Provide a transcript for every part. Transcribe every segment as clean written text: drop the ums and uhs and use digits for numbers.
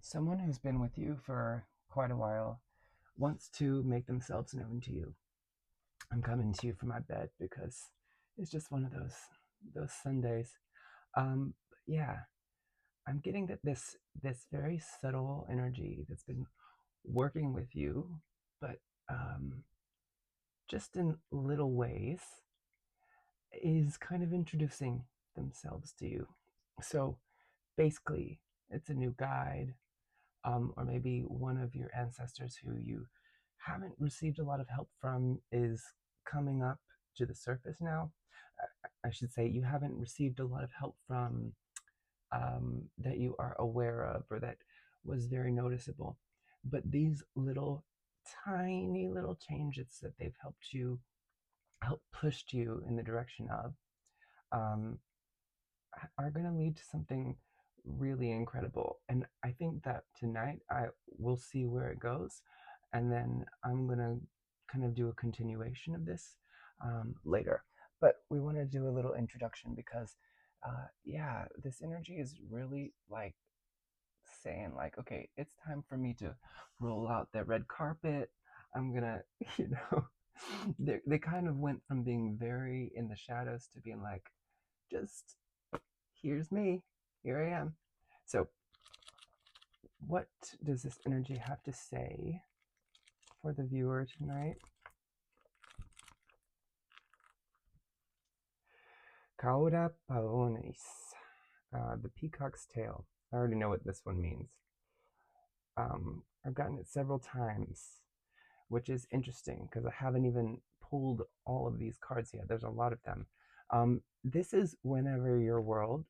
Someone who's been with you for quite a while wants to make themselves known to you. I'm coming to you from my bed because it's just one of those Sundays. But yeah, I'm getting that this very subtle energy that's been working with you, but um, just in little ways, is kind of introducing themselves to you. So basically, it's a new guide, or maybe one of your ancestors who you haven't received a lot of help from is coming up to the surface now. I should say you haven't received a lot of help from, that you are aware of or that was very noticeable. But these little, tiny little changes that they've helped pushed you in the direction of, um, are going to lead to something really incredible. And I think that tonight I will see where it goes, and then I'm going to kind of do a continuation of this later. But we want to do a little introduction because, yeah, this energy is really like saying, like, okay, it's time for me to roll out the red carpet. I'm gonna, you know, they kind of went from being very in the shadows to being like, just here's me, here I am. So, what does this energy have to say for the viewer tonight? Cauda paonis, the peacock's tail. I already know what this one means. I've gotten it several times, which is interesting because I haven't even pulled all of these cards yet. There's a lot of them. This is whenever your world,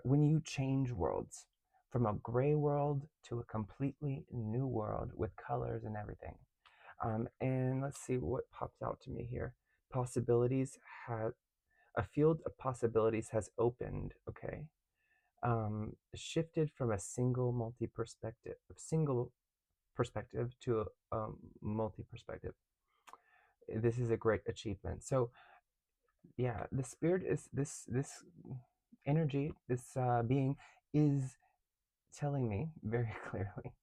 when you change worlds from a gray world to a completely new world with colors and everything. And let's see what pops out to me here. Possibilities have a field of possibilities has opened. Okay, shifted from a single perspective to a multi perspective. This is a great achievement. So yeah, the spirit is this energy, this being is telling me very clearly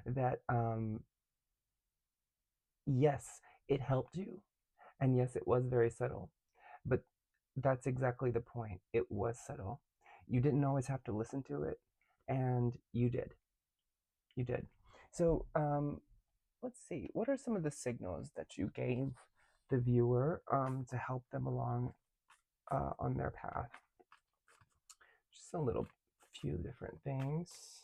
that yes, it helped you, and yes, it was very subtle, but that's exactly the point. It was subtle. You didn't always have to listen to it, and you did. You did. So let's see. What are some of the signals that you gave the viewer to help them along on their path? Just a little few different things.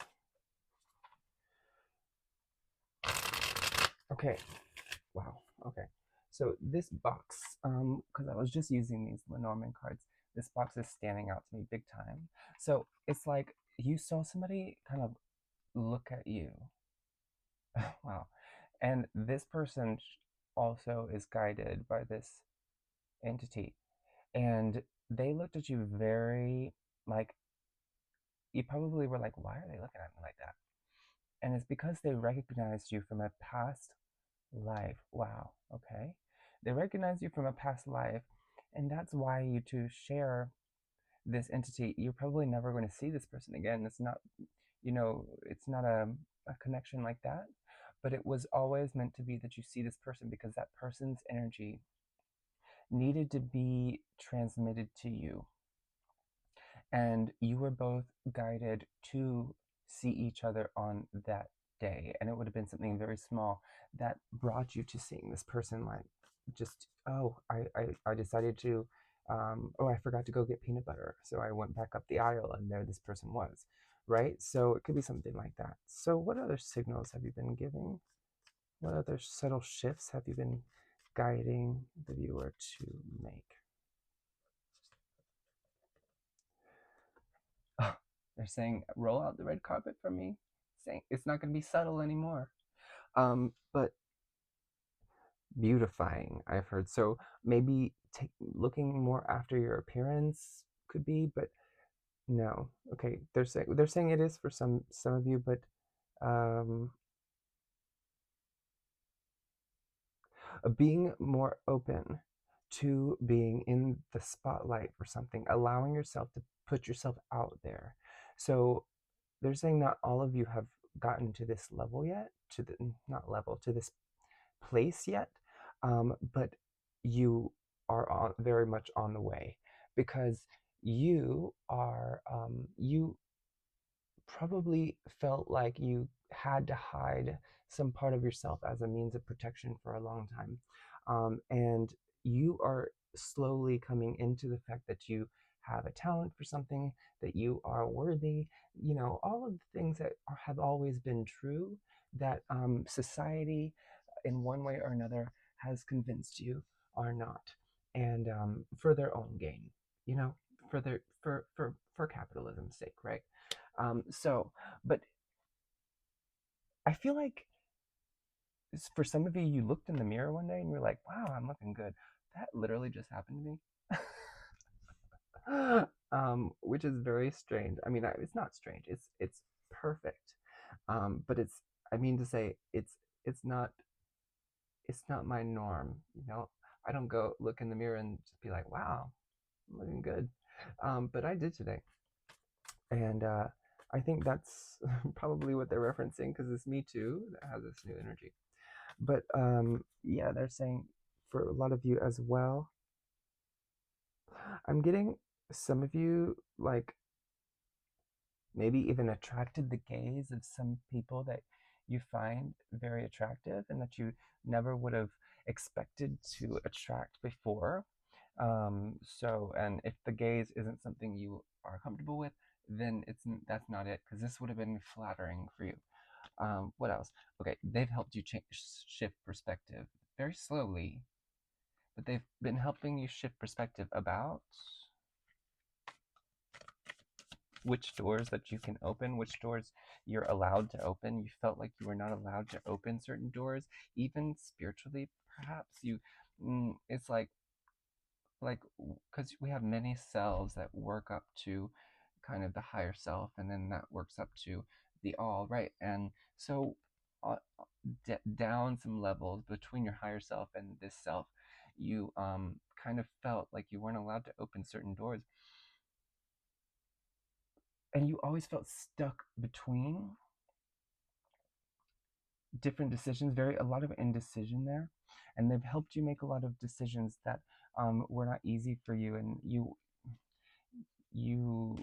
Okay. Wow. Okay. So this box, because I was just using these Lenormand cards, this box is standing out to me big time. So it's like you saw somebody kind of look at you. Wow. And this person also is guided by this entity. And they looked at you very, like, you probably were like, why are they looking at me like that? And it's because they recognized you from a past life. Wow. Okay. They recognize you from a past life. And that's why you two share this entity. You're probably never going to see this person again. It's not, it's not a connection like that. But it was always meant to be that you see this person because that person's energy needed to be transmitted to you. And you were both guided to see each other on that day. And it would have been something very small that brought you to seeing this person, like, just, oh, I decided to, oh, I forgot to go get peanut butter. So I went back up the aisle and there this person was, right? So it could be something like that. So what other signals have you been giving? What other subtle shifts have you been guiding the viewer to make? Oh, they're saying, roll out the red carpet for me. Saying it's not going to be subtle anymore. But beautifying, I've heard. So maybe looking more after your appearance could be, but no. Okay, they're saying it is for some of you, but um, being more open to being in the spotlight for something, allowing yourself to put yourself out there. So they're saying not all of you have gotten to this level yet, to the not level, to this place yet, but you are very much on the way, because you probably felt like you had to hide some part of yourself as a means of protection for a long time. And you are slowly coming into the fact that you have a talent for something, that you are worthy, all of the things that have always been true, that society, in one way or another, has convinced you are not. And for their own gain, you know, for capitalism's sake, right? But I feel like for some of you, you looked in the mirror one day and you're like, wow, I'm looking good. That literally just happened to me. Which is very strange. I mean, it's not strange. It's perfect. But I mean to say, it's not my norm. I don't go look in the mirror and just be like, wow, I'm looking good. But I did today. And I think that's probably what they're referencing, because it's Me Too that has this new energy. But yeah, they're saying for a lot of you as well, I'm getting some of you like maybe even attracted the gaze of some people that you find very attractive and that you never would have expected to attract before. And if the gaze isn't something you are comfortable with, then that's not it, because this would have been flattering for you. What else? Okay, they've helped you shift perspective very slowly, but they've been helping you shift perspective about which doors that you can open, which doors you're allowed to open. You felt like you were not allowed to open certain doors, even spiritually, perhaps. It's like because we have many selves that work up to kind of the higher self, and then that works up to the all, right? And so uh, down some levels between your higher self and this self, you kind of felt like you weren't allowed to open certain doors, and you always felt stuck between different decisions, a lot of indecision there. And they've helped you make a lot of decisions that were not easy for you, and you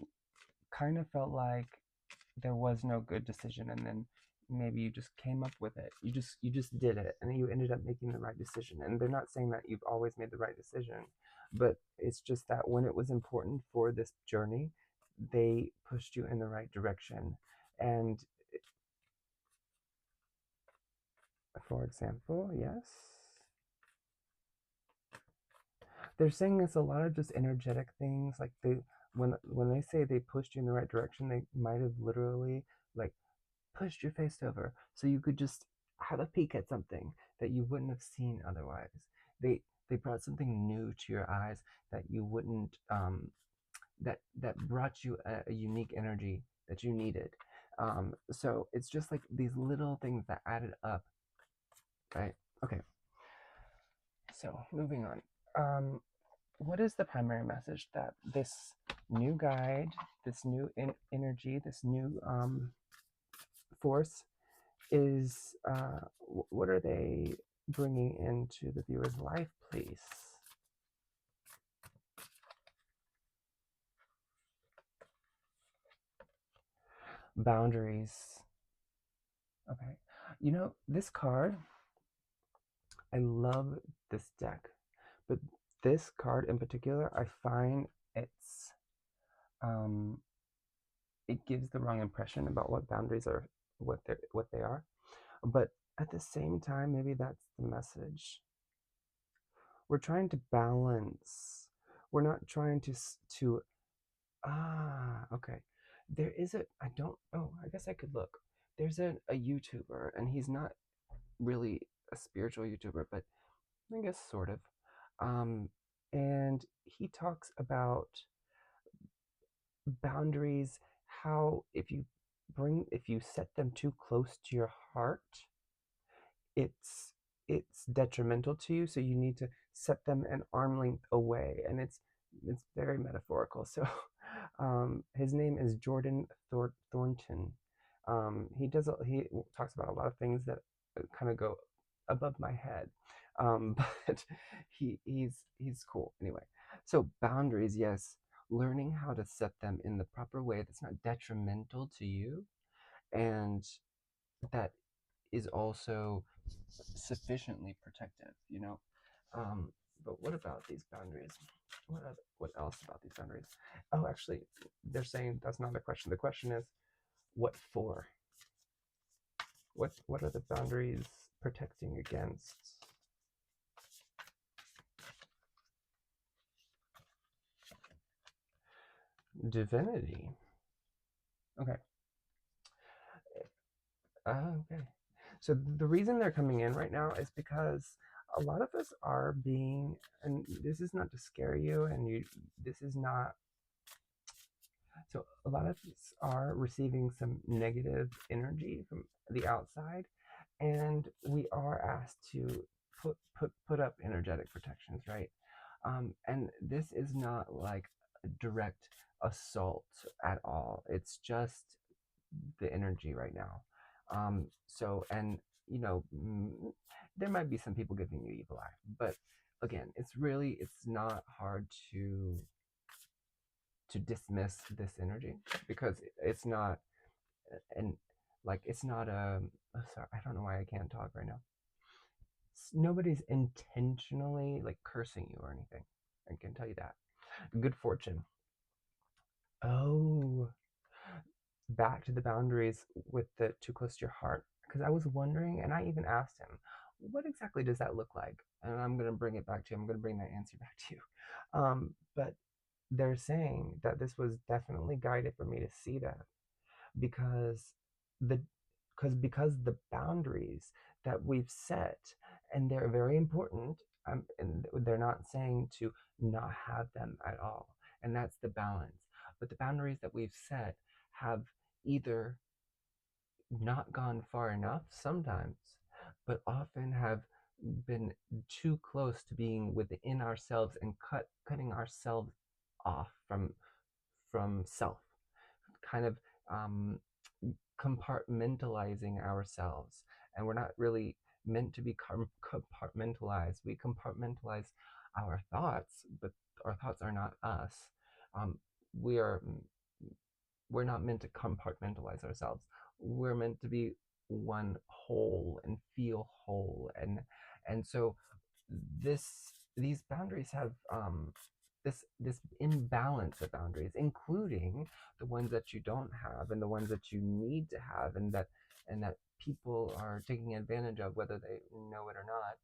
kind of felt like there was no good decision, and then maybe you just came up with it. You just did it, and then you ended up making the right decision. And they're not saying that you've always made the right decision, but it's just that when it was important for this journey, they pushed you in the right direction. And for example, yes, they're saying it's a lot of just energetic things. Like when they say they pushed you in the right direction, they might have literally like pushed your face over so you could just have a peek at something that you wouldn't have seen otherwise. They brought something new to your eyes that you wouldn't that brought you a unique energy that you needed. So it's just like these little things that added up, right? Okay. So moving on. What is the primary message that this new guide, this new energy, this new force is? What are they bringing into the viewer's life, please? Boundaries. Okay. This card, I love this deck, but this card in particular, I find um, it gives the wrong impression about what boundaries are, what they are. But at the same time, maybe that's the message. We're trying to balance. We're not trying to okay. There is I don't, oh, I guess I could look. There's a YouTuber, and he's not really a spiritual YouTuber, but I guess sort of. Um, and he talks about boundaries, how if you set them too close to your heart, it's detrimental to you, so you need to set them an arm length away. And it's very metaphorical. So His name is Jordan Thornton. He talks about a lot of things that kind of go above my head, but he's cool anyway. So boundaries, yes, learning how to set them in the proper way that's not detrimental to you, and that is also sufficiently protective, you know. Um, but what about these boundaries? What else about these boundaries? Oh, actually, they're saying that's not the question. The question is, what for? What are the boundaries protecting against? Divinity. Okay. Okay. So the reason they're coming in right now is because a lot of us are being, and this is not to scare you, and this is not. So a lot of us are receiving some negative energy from the outside, and we are asked to put up energetic protections, right? And this is not like a direct assault at all. It's just the energy right now. So, and you know, there might be some people giving you evil eye, but again, it's not hard to dismiss this energy because it's not and like it's not oh, sorry, I don't know why I can't talk right now. Nobody's intentionally like cursing you or anything. I can tell you that. Good fortune. Oh, back to the boundaries with the too close to your heart. Because I was wondering, and I even asked him, what exactly does that look like? And I'm going to bring it back to you. I'm going to bring that answer back to you. But they're saying that this was definitely guided for me to see that because the because the boundaries that we've set, and they're very important, and they're not saying to not have them at all, and that's the balance. But the boundaries that we've set have either not gone far enough sometimes, but often have been too close to being within ourselves and cutting ourselves off from self, kind of um, compartmentalizing ourselves. And we're not really meant to be compartmentalized. We compartmentalize our thoughts, but our thoughts are not us. Um, we are we're not meant to compartmentalize ourselves. We're meant to be one whole and feel whole. And so these boundaries have this imbalance of boundaries, including the ones that you don't have and the ones that you need to have, and that people are taking advantage of, whether they know it or not.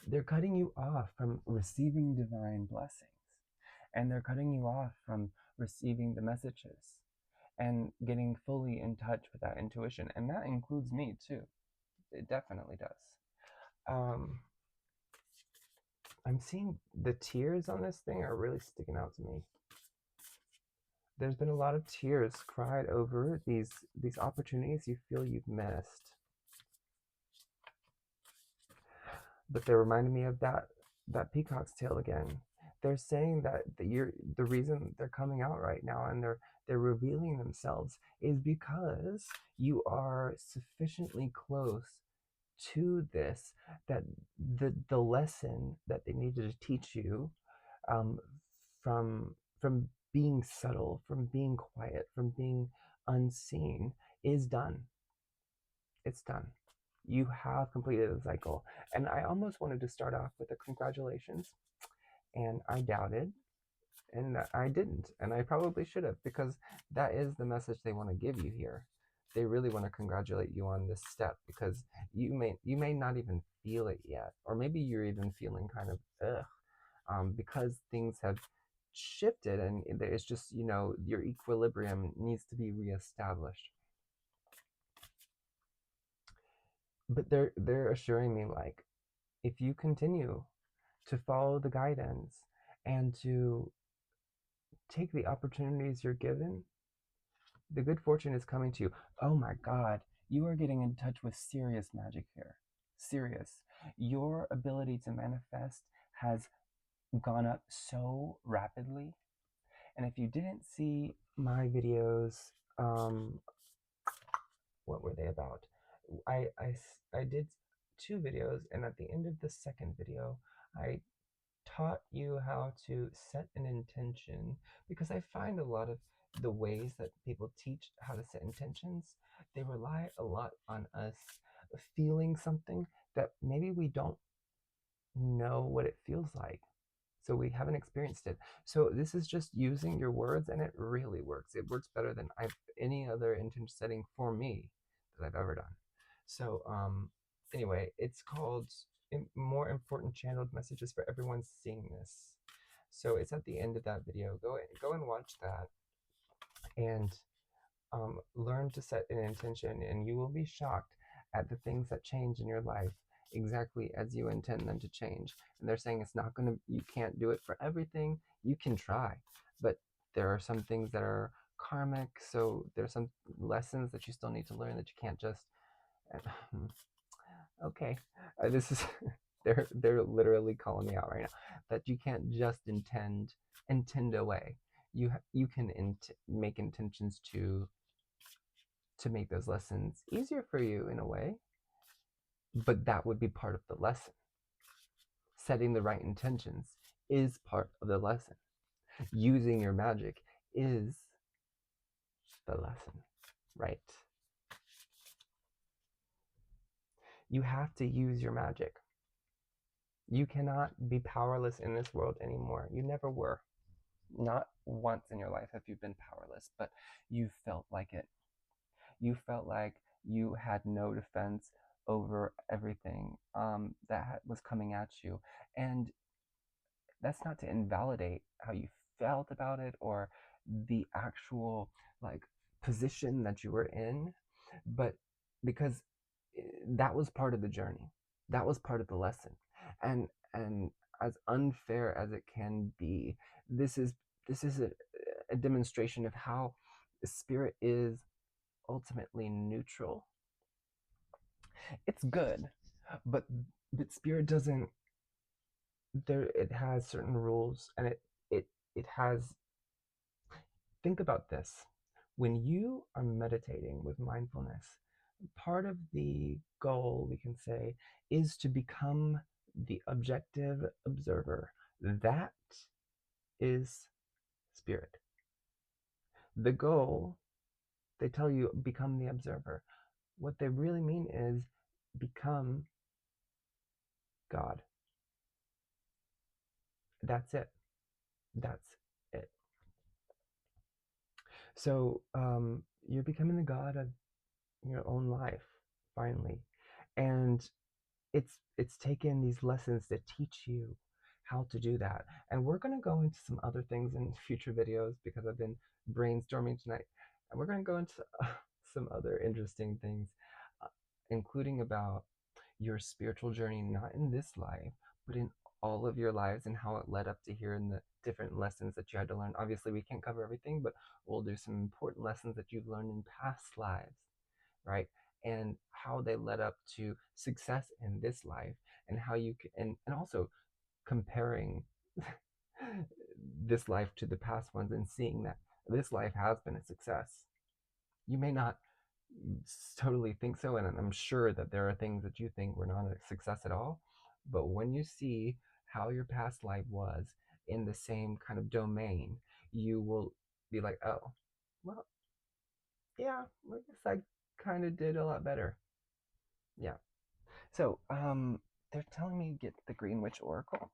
They're cutting you off from receiving divine blessings, and they're cutting you off from receiving the messages and getting fully in touch with that intuition. And that includes me too. It definitely does. Um, I'm seeing the tears on this thing are really sticking out to me. There's been a lot of tears cried over these opportunities you feel you've missed. But they reminded me of that peacock's tail again. They're saying that the reason they're coming out right now and they're revealing themselves is because you are sufficiently close to this, that the lesson that they needed to teach you, um, from being subtle, from being quiet, from being unseen, is done. It's done. You have completed the cycle. And I almost wanted to start off with a congratulations, and I doubted, and I didn't. And I probably should have, because that is the message they want to give you here. They really want to congratulate you on this step, because you may not even feel it yet, or maybe you're even feeling kind of because things have shifted, and it's just, your equilibrium needs to be reestablished. But they're assuring me, like, if you continue to follow the guidance and to take the opportunities you're given, the good fortune is coming to you. Oh my God, you are getting in touch with serious magic here. Serious. Your ability to manifest has gone up so rapidly, And if you didn't see my videos, what were they about? I did 2 videos, and at the end of the second video, I taught you how to set an intention, because I find a lot of the ways that people teach how to set intentions, they rely a lot on us feeling something that maybe we don't know what it feels like. So we haven't experienced it. So this is just using your words, and it really works. It works better than any other intention setting for me that I've ever done. So anyway, it's called More Important Channeled Messages for Everyone Seeing This. So it's at the end of that video. Go and watch that, and learn to set an intention, and you will be shocked at the things that change in your life exactly as you intend them to change. And they're saying it's not going to, you can't do it for everything. You can try, but there are some things that are karmic. So there's some lessons that you still need to learn that you can't just, okay, this is, they're literally calling me out right now, that you can't just intend away. You can make intentions to make those lessons easier for you in a way, but that would be part of the lesson. Setting the right intentions is part of the lesson. Using your magic is the lesson, right? You have to use your magic. You cannot be powerless in this world anymore. You never were. Not once in your life have you been powerless, but you felt like it. You felt like you had no defense over everything that was coming at you. And that's not to invalidate how you felt about it or the actual like position that you were in, but because that was part of the journey. That was part of the lesson. And as unfair as it can be, this is a demonstration of how the spirit is ultimately neutral. It's good, but spirit doesn't, there, it has certain rules, and it has, think about this. When you are meditating with mindfulness, part of the goal, we can say, is to become the objective observer. That is spirit. The goal, they tell you become the observer. What they really mean is become God. That's it. That's it. So you're becoming the God of your own life, finally. And it's taken these lessons to teach you how to do that. And we're going to go into some other things in future videos, because I've been brainstorming tonight. And we're going to go into some other interesting things, uh, including about your spiritual journey, not in this life, but in all of your lives, and how it led up to here, and the different lessons that you had to learn. Obviously, we can't cover everything, but we'll do some important lessons that you've learned in past lives, right? And how they led up to success in this life, and how you can, and also comparing this life to the past ones, and seeing that this life has been a success. You may not totally think so, and I'm sure that there are things that you think were not a success at all, but when you see how your past life was in the same kind of domain, you will be like, oh, well, yeah, I guess I kind of did a lot better. Yeah. So they're telling me to get the Green Witch Oracle.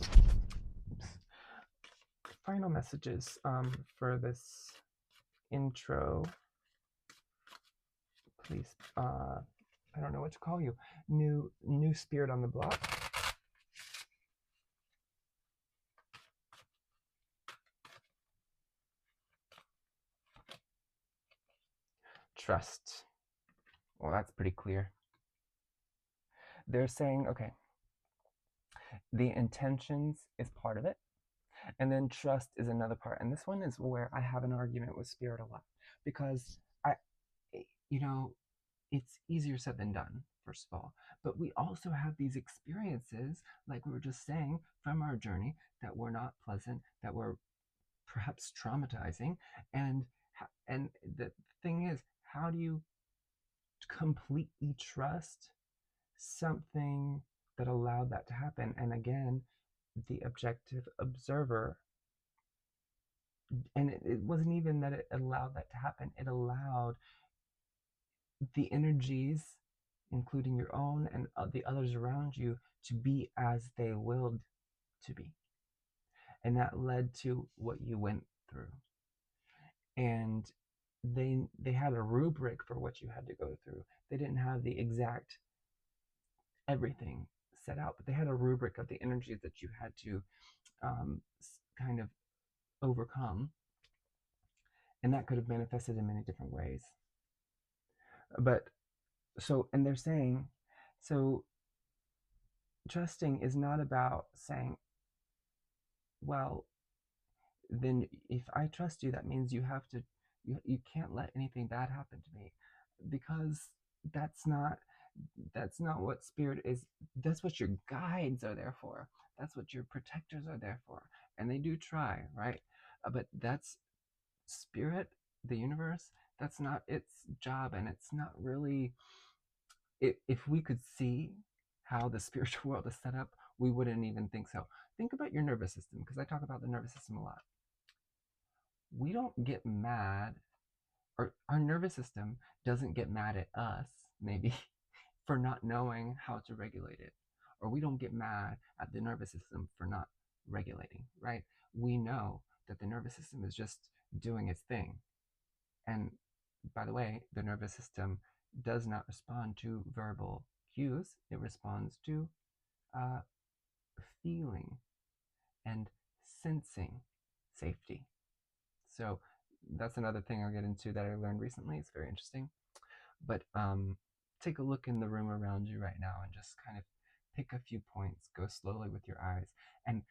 Oops. Final messages for this intro. Please, I don't know what to call you. New spirit on the block. Trust. Well, that's pretty clear. They're saying, okay, the intentions is part of it, and then trust is another part. And this one is where I have an argument with spirit a lot, because I, you know, it's easier said than done. first of all. But we also have these experiences, like we were just saying, from our journey that were not pleasant, that were perhaps traumatizing. And the thing is, how do you completely trust something that allowed that to happen? And again, the objective observer, and it wasn't even that it allowed that to happen, it allowed the energies, including your own and the others around you, to be as they willed to be. And that led to what you went through. And they had a rubric for what you had to go through. They didn't have the exact everything set out, but they had a rubric of the energies that you had to kind of overcome. And that could have manifested in many different ways. But so, and they're saying, so trusting is not about saying, well, then if I trust you, that means you have to, you can't let anything bad happen to me, because that's not what spirit is. That's what your guides are there for. That's what your protectors are there for. And they do try, right? But that's spirit, the universe, that's not its job. And it's not really, if we could see how the spiritual world is set up, we wouldn't even think so. Think about your nervous system, because I talk about the nervous system a lot. We don't get mad, or our nervous system doesn't get mad at us, maybe, for not knowing how to regulate it. Or we don't get mad at the nervous system for not regulating, right? We know that the nervous system is just doing its thing. And by the way, the nervous system does not respond to verbal cues. It responds to feeling and sensing safety. So that's another thing I'll get into that I learned recently. It's very interesting. But take a look in the room around you right now and just kind of pick a few points. Go slowly with your eyes and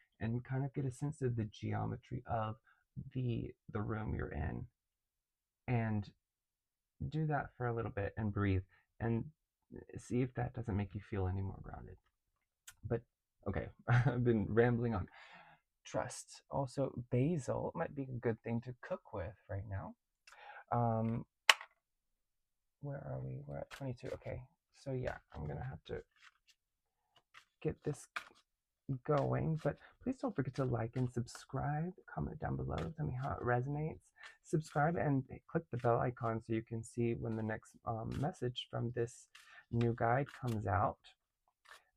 kind of get a sense of the geometry of the room you're in. And do that for a little bit and breathe and see if that doesn't make you feel any more grounded. But okay, I've been rambling on. Trust. Also, basil might be a good thing to cook with right now. Where are we? We're at 22. Okay, so yeah, I'm gonna have to get this going, but please don't forget to like and subscribe. Comment down below, tell me how it resonates. Subscribe and click the bell icon so you can see when the next message from this new guide comes out,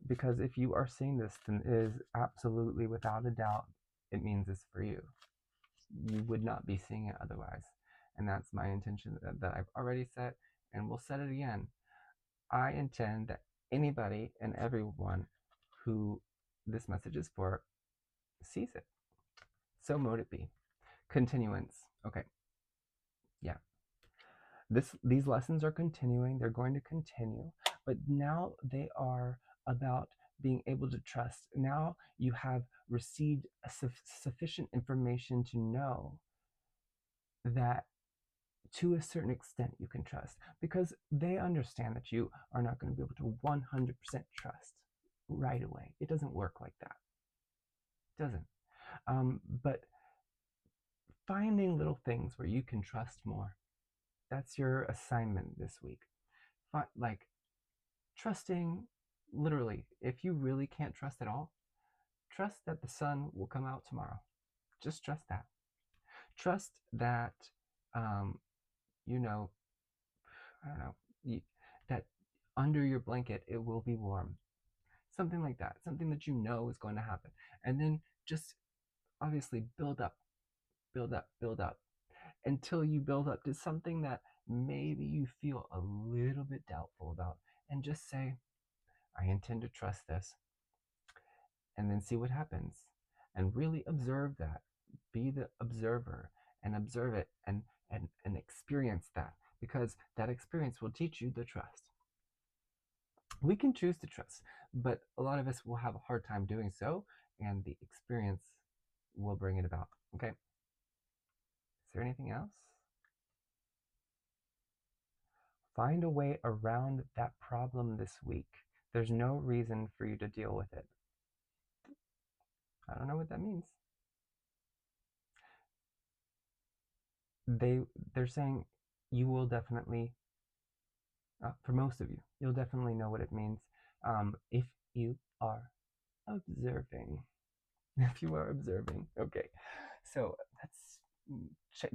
because if you are seeing this, then it is absolutely, without a doubt, it means it's for you. You would not be seeing it otherwise. And that's my intention that I've already set, and we'll set it again. I intend that anybody and everyone who this message is for sees it. So mote it be. Continuance. Okay. Yeah. These lessons are continuing. They're going to continue, but now they are about being able to trust. Now you have received sufficient information to know that to a certain extent you can trust, because they understand that you are not going to be able to 100% trust right away. It doesn't work like that. It doesn't. But finding little things where you can trust more, that's your assignment this week. Like trusting, literally, if you really can't trust at all, trust that the sun will come out tomorrow. Just trust that. Trust that, you know, I don't know, that under your blanket it will be warm. Something like that. Something that you know is going to happen. And then just obviously build up, build up, build up, until you build up to something that maybe you feel a little bit doubtful about. And just say, I intend to trust this. And then see what happens. And really observe that. Be the observer and observe it and experience that, because that experience will teach you the trust. We can choose to trust, but a lot of us will have a hard time doing so, and the experience will bring it about. Okay? Is there anything else? Find a way around that problem this week. There's no reason for you to deal with it. I don't know what that means. They're saying you will definitely, for most of you, you'll definitely know what it means if you are observing. If you are observing. Okay. So that's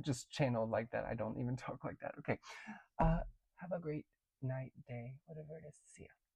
just channeled like that. I don't even talk like that. Okay. Have a great night, day, whatever it is. See ya.